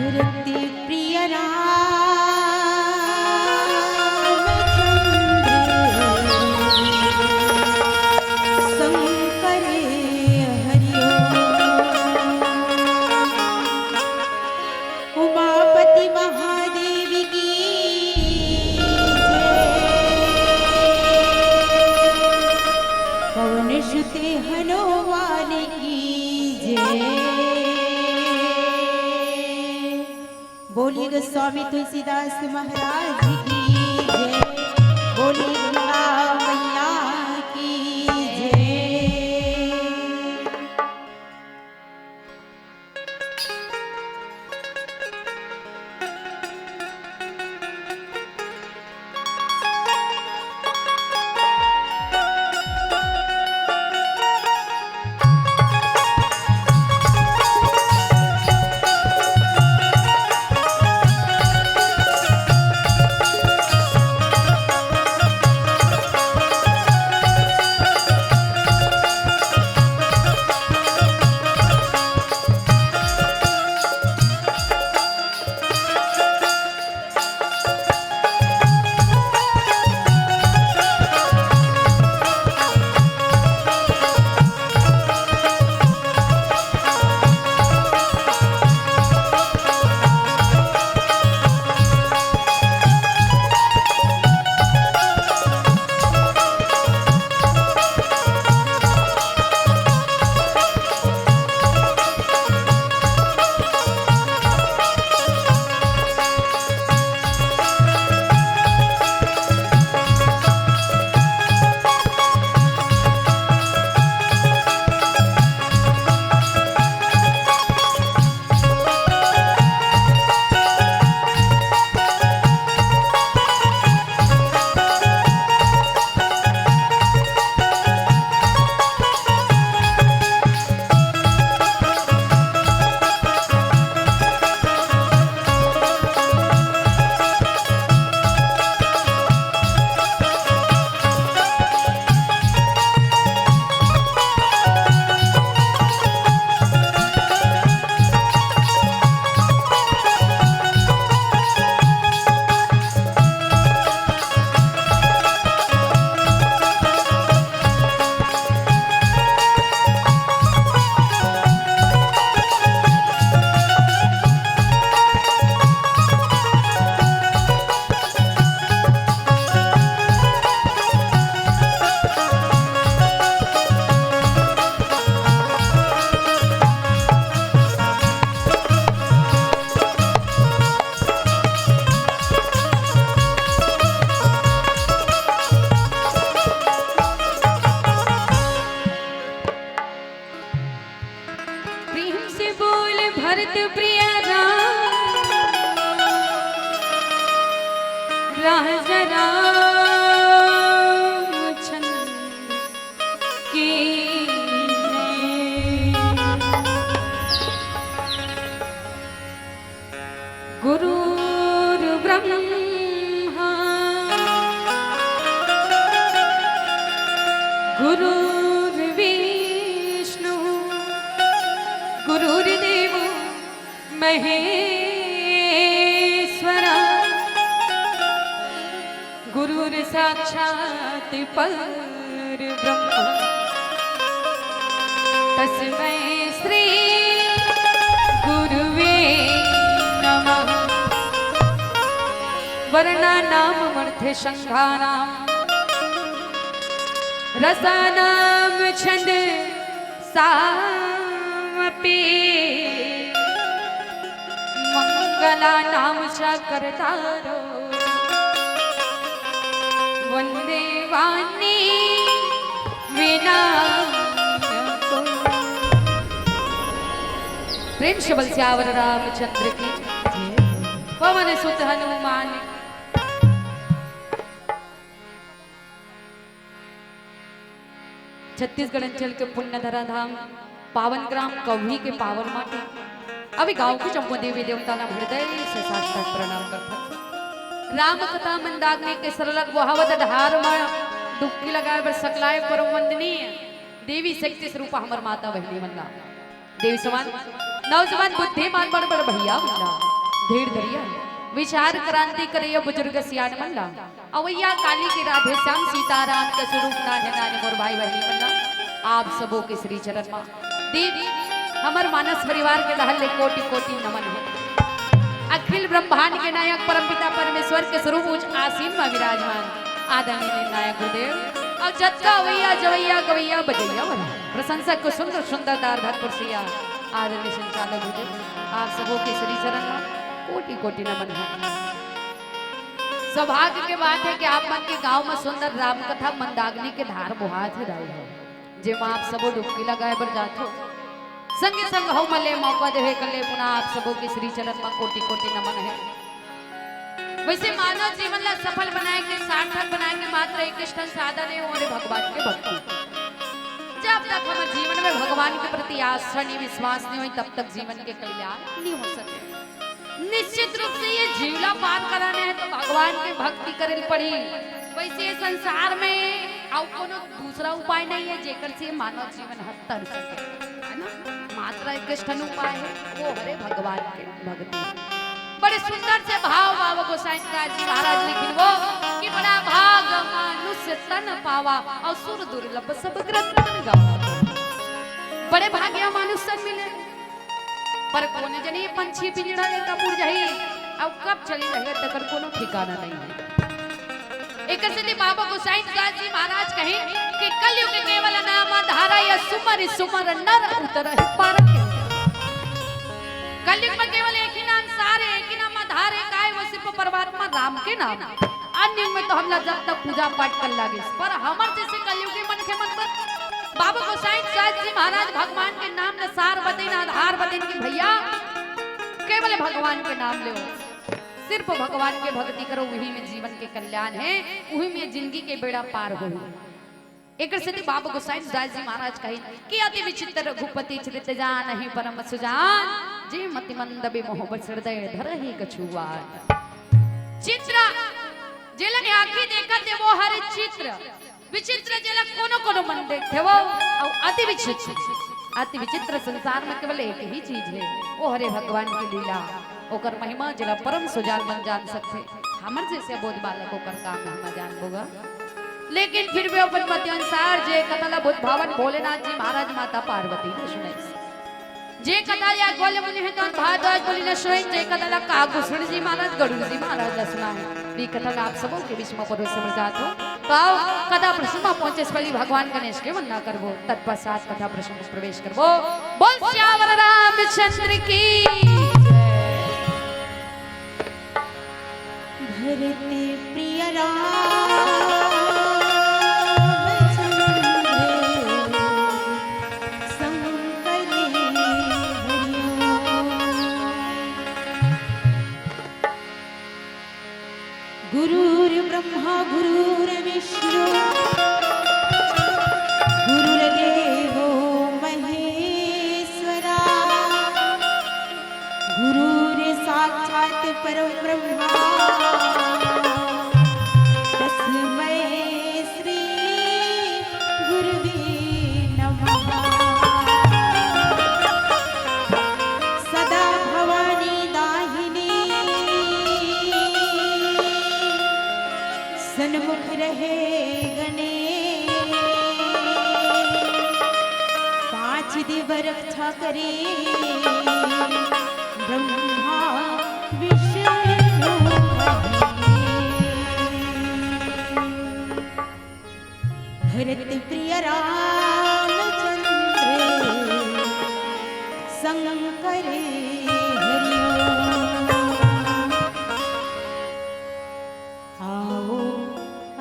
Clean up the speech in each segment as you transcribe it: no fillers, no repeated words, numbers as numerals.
धरती प्रिय शंकरे हरिओ। उमापति महादेव की पवन सुते हनुमान की जय। बोलिए गोस्वामी तुलसीदास महाराज की जय। बोलिए गंगा मैया की जय। भरत प्रिय राजा रामचंद्र की गुरुर् ब्रह्मा गुरुर्विष्णु गुरुर्देवो महेश्वरा गुरुर् साक्षात् परब्रह्म तस्मै श्री गुरुवे नमः। वर्णानाम अर्थे संघानाम रसानाम छंद सामपि मंगलानाम च कर्तारो वंदे वाणी विनायको। प्रेम से बल सियावर रामचंद्र की पवन सुत हनुमान। छत्तीसगढ़ अंचल के पुण्यधरा धाम पावन ग्राम कवही के पावन माटी अभी गांव के चंपो देवी देवता ना हृदय से साष्टांग प्रणाम करता। राम कथा मंदाग्नि के सरलग वहावत ढार मां डुबकी लगाए बर सकलाए परम वंदनीय देवी शक्ति स्वरूप हमर माता बहनी वंदना देवी समान नौजवान बुद्धिमान बड़ बड़ भैया वंदना। धीर धरिया विचार क्रांति करे बुजुर्ग सियान मल्ला अवैया काली के राधे श्याम सीताराम के स्वरूप नाने नाने मोर भाई बहनी मल्ला आप सबों के श्री चरण में दीदी हमर मानस परिवार के दहल कोटि कोटि नमन है। अखिल ब्रह्मांड के नायक परमपिता परमेश्वर के स्वरूप उच्च आसीन में विराजमान आदरणीय नायक गुरुदेव और जत्का वैया जवैया गवैया बजैया बना प्रशंसक को सुंदर सुंदर दार धरपुरसिया आदरणीय संचालक गुरुदेव आप सबों के श्री चरण में कोटि कोटि नमन है। सौभाग्य के बात है कि आप मन के गांव में सुंदर राम कथा मंदाग्नि के धार बुहात है जेमा आप सबो डुबकी लगाए बर जाथो संगे संग हो मले मौका देवे कले पुनः आप सबों के श्री चरण में कोटि कोटि नमन है। वैसे मानव जीवन ला सफल बनाए के सार्थक बनाए के मात्र एक इष्टन साधन है और भगवान के भक्ति। जब तक हमारे जीवन में भगवान के प्रति आस्था नहीं विश्वास नहीं हुई तब तक जीवन के कल्याण नहीं हो सके। निश्चित रूप से ये जीवला पार कराने हैं तो भगवान के भक्ति करे पड़ी। वैसे संसार में और कोनो दूसरा उपाय नहीं है जेकर से मानव जीवन हर तर सके है ना। मात्र एक इष्टन उपाय है वो हरे भगवान के भक्ति। बड़े सुंदर से भाव बाबा गोसाई जी महाराज लिखिन वो कि बड़ा भाग मनुष्य तन पावा और सुर दुर्लभ सब ग्रंथन गावा। बड़े भाग्य मनुष्य मिले पर कोने जनी पंछी पिंजड़ा लेकर उड़ जाई अब कब चली रहे तकर कोनो ठिकाना नहीं है। एक से बाबा गोसाई जी महाराज कहे कि कलयुग केवल नाम धारा या सुमर सुमर नर उतर पार के। कलयुग में केवल एक ही नाम सार है एक ही नाम आधार है काय वो सिर्फ परमात्मा राम के नाम। अन्य में तो हम जब तक पूजा पाठ कर लागे पर हमर जैसे कलयुगी मन के मन पर बाबा गोसाई जी महाराज भगवान के नाम न सार बतेन आधार बतेन कि भैया केवल भगवान के नाम ले सिर्फ भगवान के भक्ति करो वही में जीवन के कल्याण है वही में जिंदगी के बेड़ा पार हो। एक से बाबा गोसाई जी महाराज कहे कि अति विचित्र रघुपति चरित जान ही परम सुजान जे मति मंद मोहब्बत हृदय धर ही कछुआ। चित्र जेला ने आंखें देखा थे वो हर चित्र विचित्र जेला कोनो कोनो मन देखते वो और अति विचित्र संसार में केवल एक ही चीज है वो हरे भगवान की लीला ओकर महिमा जेला परम सुजान मन जान सकते। हमर जैसे बोध बालक ओकर काम महिमा जान होगा लेकिन फिर भी अपन मत अनुसार जे कथला बुद्ध भवन भोलेनाथ जी महाराज माता पार्वती ने सुने जे कथा या गोले मुनि है तो भारद्वाज बोली न सुने जे कथला काकुशण जी महाराज गरुड़ जी महाराज ने सुना है भी कथा आप सबों के बीच में परोस समझात हो तो आओ कथा प्रश्न में पहुंचे पहले भगवान गणेश के वंदना करबो तत्पश्चात कथा प्रश्न में प्रवेश करबो। बोल श्यावर रामचंद्र की धरती प्रिय राम गुरुर् ब्रह्मा गुरुर्विष्णु गुरुर्देवो महेश्वरा गुरुर्साक्षात् परब्रह्मा तस्मै श्री गुरुवे नमः। सदा भवानी दाहिनी सन्मुख रहे गणेश पांच दिव रक्षा करे ब्रह्मा विष्णु भरत प्रिय रामचंद्र शंकर आओ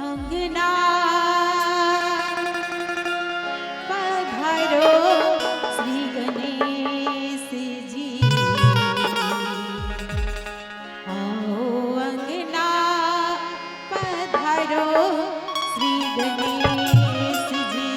अंगना पधारो श्री गणेश जी आओ अंगना पधारो श्री गणेश जी।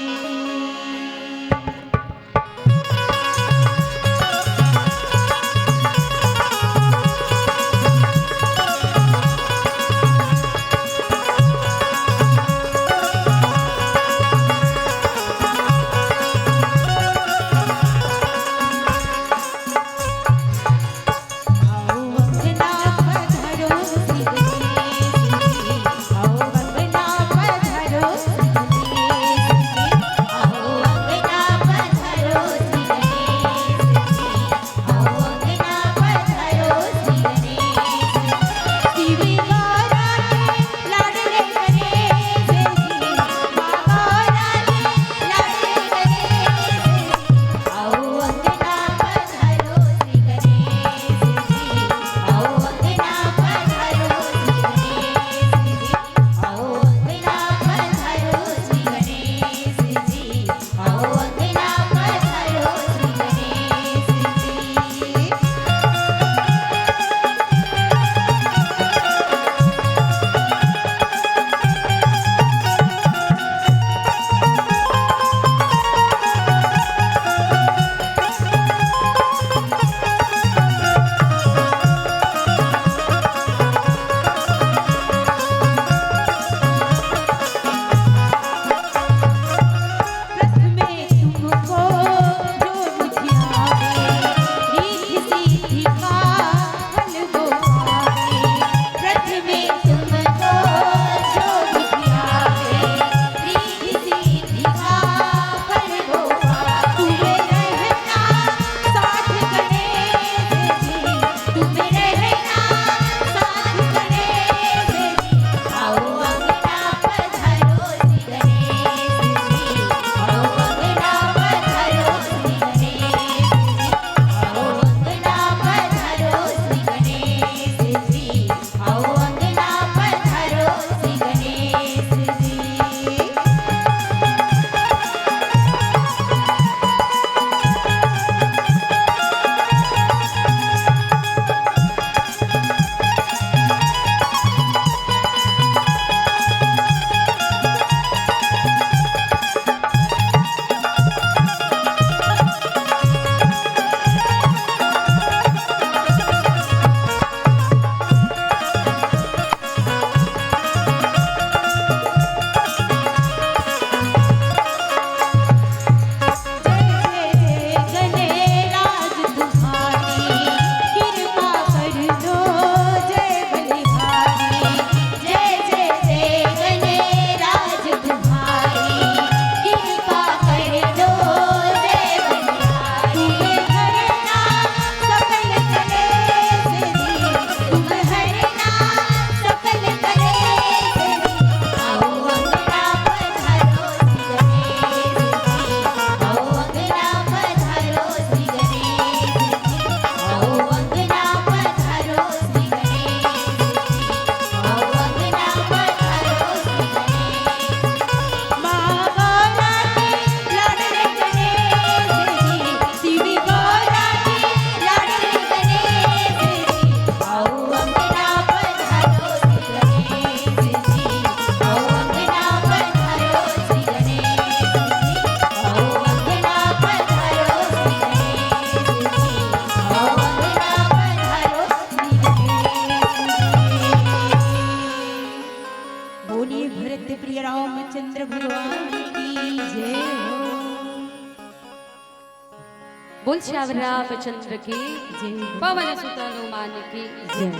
बोल श्याम रामचंद्र की जय पवन सुत हनुमान की जय।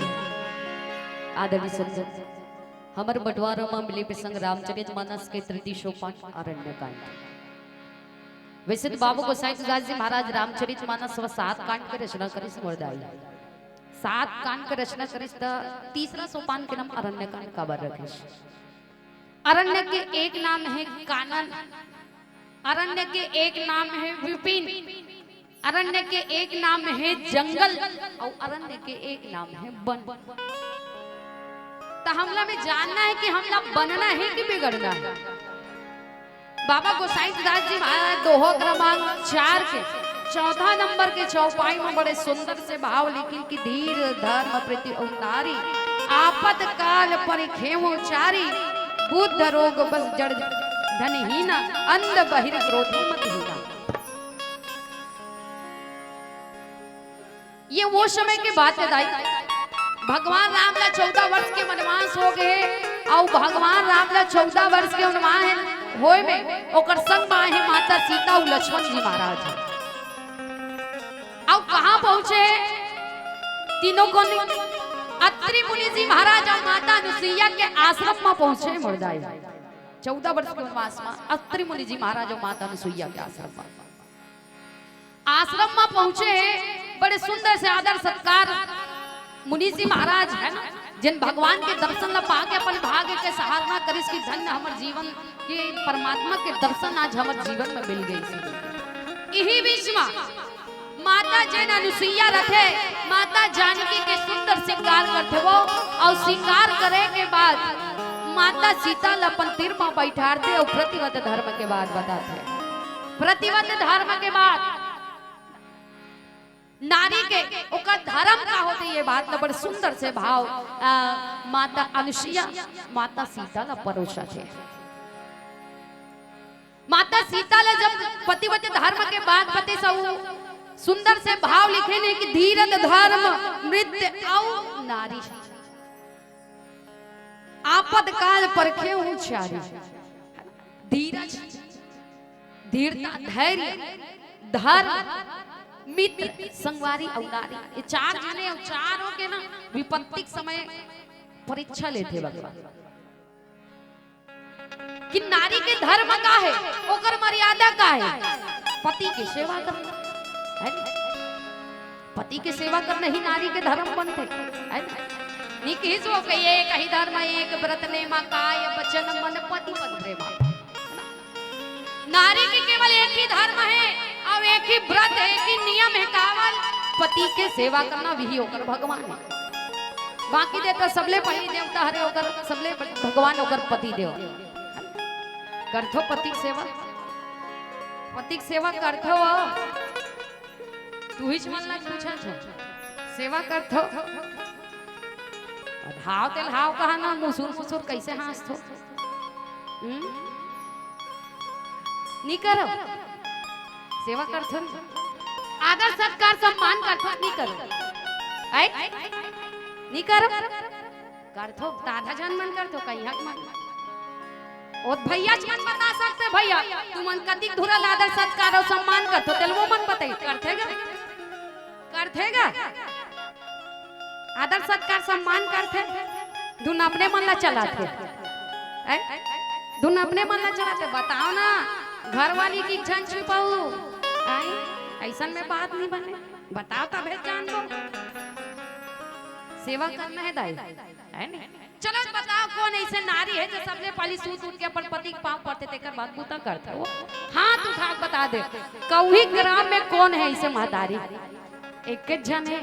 आदरणीय संत हमर बंटवारा में मिले प्रसंग रामचरित मानस के तृतीय सोपान अरण्य कांड। वैसे तो बाबू गोसाई तुलसीदास जी महाराज रामचरित मानस व 7 कांड के रचना करिस मुर्दाई 7 कांड के रचना करिस त तीसरा सोपान के नाम अरण्य कांड का बर रखिस। अरण्य के एक नाम है कानन, अरण्य के एक नाम है विपिन, अरण्य के एक नाम है जंगल और अरण्य के एक नाम है वन। तो हमला में जानना है कि हमला बनना है कि बिगड़ना है। बाबा गोसाई तुलसीदास जी महाराज दोहो क्रमांक 4 के 14 नंबर के चौपाई में बड़े सुंदर से भाव लिखी कि धीर धर्म प्रति उतारी आपद काल परिखेव चारी बुद्ध रोग बस जड़ धनहीना अंध बहिर क्रोधी मत हीना। ये वो समय की बात है दाई। भगवान राम ला 14 वर्ष के वनवास हो गए और भगवान राम ला 14 वर्ष के वनवास होए में ओकर संग में है माता सीता और लक्ष्मण जी महाराज। अब कहां पहुंचे तीनों को अत्रि मुनि जी महाराज और माता अनुसुईया के आश्रम में पहुंचे मुर्दाई। 14 वर्ष के वनवास में अत्रि मुनि जी महाराज और माता अनुसुईया के आश्रम में पहुंचे। बड़े सुंदर से आदर सत्कार मुनि जी महाराज है ना, जिन भगवान के दर्शन ला पाके अपन भाग्य के सहारना करिस की धन्य हमर जीवन के परमात्मा के दर्शन आज हमर जीवन में मिल गई। यही बीच में माता जैन अनुसुईया रथे माता जानकी के सुंदर श्रृंगार करते वो और श्रृंगार करे के बाद माता सीता अपन तीर में बैठाते और प्रतिवत धर्म के बाद बताते। प्रतिवत धर्म के बाद नारी के ओकर धर्म का होते ये बात बड़े सुंदर से भाव माता अनुसुईया माता सीता ला परोसा थे। माता सीता ला जब पतिव्रत धर्म के बाद पति सब सुंदर से भाव लिखे ने कि धीरज धर्म नृत्य और नारी आपद काल परखे उचारी। धीरज धीरता धैर्य धर्म मित्र संगवारी और नारी ये 4 जने और चारों के ना विपत्तिक समय परीक्षा लेते भगवान कि नारी के धर्म का है ओकर मर्यादा का है। पति की सेवा करना है, पति की सेवा करना ही नारी के धर्म बनते है। निकिस वो कहिए कहीं धर्म एक व्रत ने मां काय वचन मन पति पद प्रेमा। नारी के केवल एक ही धर्म है और एक ही व्रत है, एक ही नियम है कावल पति के सेवा करना भी होकर भगवान है। बाकी देता सबले पति देवता हरे होकर सबले भगवान होकर पति देव करथो पति सेवा। पति सेवा करथो तू ही मन ना पूछा छो सेवा करथो हाव तेल हाव कहा ना मुसुर मुसुर कैसे हंसथो नहीं करो सेवा करथो आदर सत्कार सम्मान करथो नहीं करो नहीं करो करथो दादा जन मन करथो कहीं हक मन और भैया मन बता सकते भैया तू मन कदी धुरा आदर सत्कार और सम्मान करथो तेल वो मन बताई करथेगा आदर सत्कार सम्मान करथे धुन अपने मन ला चलाते धुन अपने मन ला चलाते। बताओ ना घर वाली की इच्छा छुपाऊ ऐसा में बात नहीं बने बताओ तब जान लो सेवा करना है दाई है नहीं। चलो बताओ कौन ऐसे नारी है जो सबले पहली सूत उठ के अपन पति के पांव पड़ते तेकर बाद बूता करता वो हाथ उठा बता दे कौही ग्राम में कौन है ऐसे महतारी एक जन है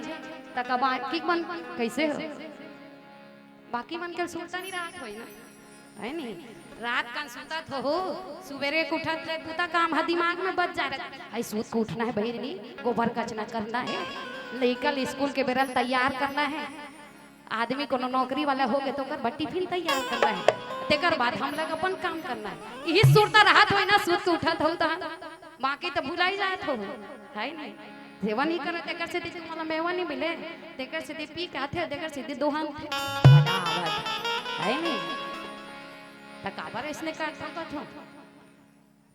तक बाकी मन कैसे हो बाकी मन के सोचता नहीं रात हो ना है नहीं रात का सोता तो हो सवेरे को उठा पूता काम है दिमाग में बच जा रहा है सूत को उठना है बहिरनी गोबर कचना करना है लेकर स्कूल के बेरल तैयार करना है आदमी को नौकरी वाला हो गए तो कर बट्टी फिर तैयार करना है तेकर बाद हम लोग अपन काम करना है यही सुरता राहत हो ना सूत को उठा हो बाकी तो भुलाई जात हो है नहीं सेवा नहीं करे तेकर से दिख मला मेवा नहीं मिले तेकर से दे पी के आथे तेकर से दे दोहान थे है नहीं तकाबर इसने काट सकत हो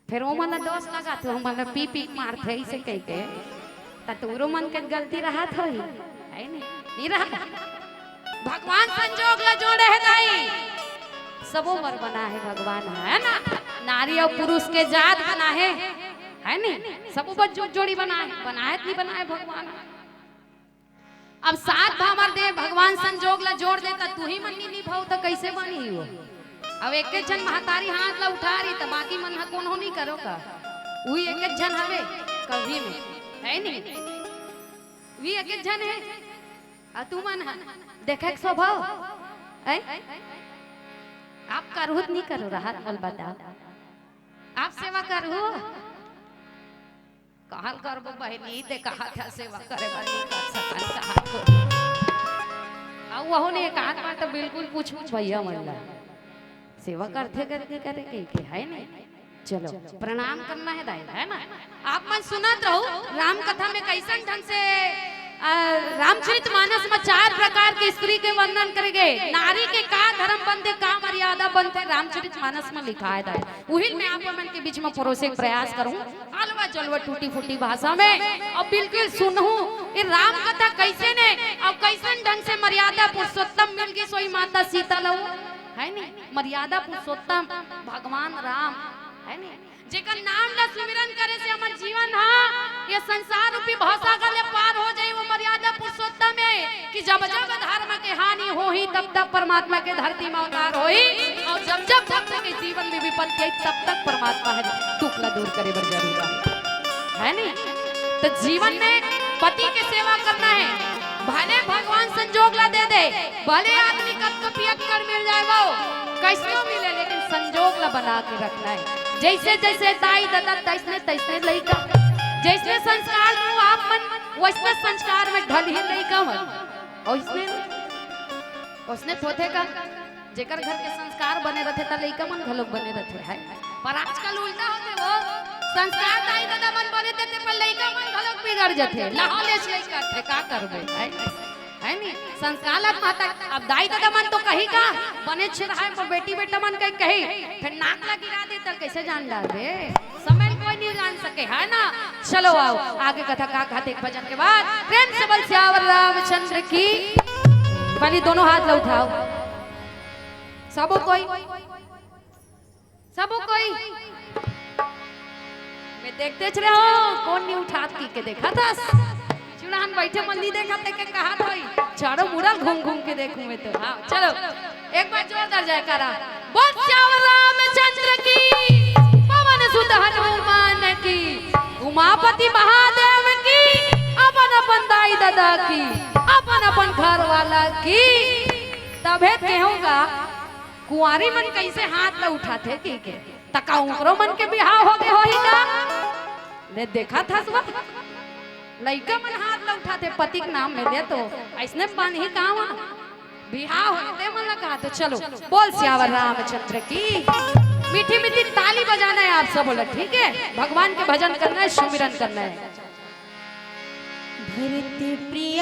फिर वो मला दोष लगा तो हम मला पी पी मार थे इसे कह के तोरो मन के गलती रहा था ही है नहीं रहा। भगवान संजोग ला जोड़े है नहीं, सबो वर बना है भगवान, है ना। नारी और पुरुष के जात बना है नहीं, सबो पर जोड़ी बना है, बनाए नहीं बनाए भगवान। अब सात भामर दे भगवान संजोग ला जोड़ देता, तू ही मन्नी नहीं भाव तो कैसे बनी वो। अब एक एक जन महतारी हाथ ला उठा रही तो बाकी मन हा कौन हो नहीं करो का, वही एक एक जन हवे कभी में है नहीं, वी एक एक जन है। आ तू मन हा देखे स्वभाव है, आप करहुत नहीं करो रहा बोल बताओ, आप सेवा करो कहल करबो बहनी ते कहा था सेवा करे वाली कर सकल कहा को। अब वहो ने कहा था तो बिल्कुल पूछूं भैया मल्ला सेवा करते करते करे के है नहीं। चलो प्रणाम करना है दाई, है ना। आप मन सुनत रहो राम कथा में कैसन ढंग से रामचरितमानस में 4 प्रकार के स्त्री के वर्णन करे गए। नारी के का धर्म बनते का मर्यादा बनते रामचरितमानस में लिखा है दाई, वही मैं आप मन के बीच में परोसे प्रयास करूं अलवा जलवा टूटी फूटी भाषा में। अब बिल्कुल सुनूं ये राम कथा कैसे ने अब कैसन ढंग से मर्यादा पुरुषोत्तम मिल गई सोई माता सीता लहू है नहीं। मर्यादा पुरुषोत्तम भगवान राम है नहीं, जेकर नाम ला सुमिरन करे से हमर जीवन हा ये संसार रूपी भाषा गले पार हो जाई। वो मर्यादा पुरुषोत्तम है कि जब जब धर्म के हानि होही तब तब परमात्मा के धरती में अवतार होई, और जब जब भक्त के जीवन में विपत्ति आई तब तक परमात्मा है दुख ला दूर करे बर जरूर है नहीं। तो जीवन में पति के सेवा करना है, भले भगवान संजोग ला दे दे, भले आदमी कब पियक्कड़ मिल जाए वो कैसे मिले, लेकिन संजोग ला बना के रखना है। जैसे जैसे दाई दादा तैसने तैसने लइका, जैसे संस्कार तू आप मन वैसे संस्कार में ढल ही लइका मन, और उसने थोथे का जेकर घर के संस्कार बने रहते त लइका मन घलोक बने रहते है। पर आजकल उल्टा होते वो संस्कार दाई दादा मन बने देते पर लइका मन घलोक बिगड़ जाते, लाहौले से करते का करबे है नहीं। संस्कार माता अब दाई दादा मन तो कही का बने छे रहा है, पर बेटी बेटा मन कही फिर नाक ला गिरा दे तो कैसे जान डाले, समय कोई नहीं जान सके है ना। चलो आओ आगे कथा का कहते एक भजन के बाद प्रेम से बल श्यावर रामचंद्र की। पहले दोनों हाथ ला उठाओ सबो कोई मैं देखते चले हो कौन नहीं उठात की के देखा था चुड़ान बैठे मंदी देखा थे के कहा था चारों मुड़ा घूम घूम के देखूं मैं तो। हाँ चलो एक बार जोरदार जयकारा बोल श्यावर रामचंद्र की, पवन सुत हनुमान की, उमापति महादेव की, अपन अपन दाई दादा की, अपन अपन घर वाला की। तबे कहूँगा कुंवारी मन कैसे हाथ ला उठाते के तका उकरो मन के बिहाव हो गए होई का ने देखा था सब लइका मन हाथ ला उठाते पति के नाम में ले तो ऐसने पान ही काम बिहाव होते मन लगा। तो चलो बोल श्यावर रामचंद्र की। मीठी मीठी ताली बजाना है आप सब बोला ठीक है, भगवान के भजन करना है सुमिरन करना है। भरत प्रिय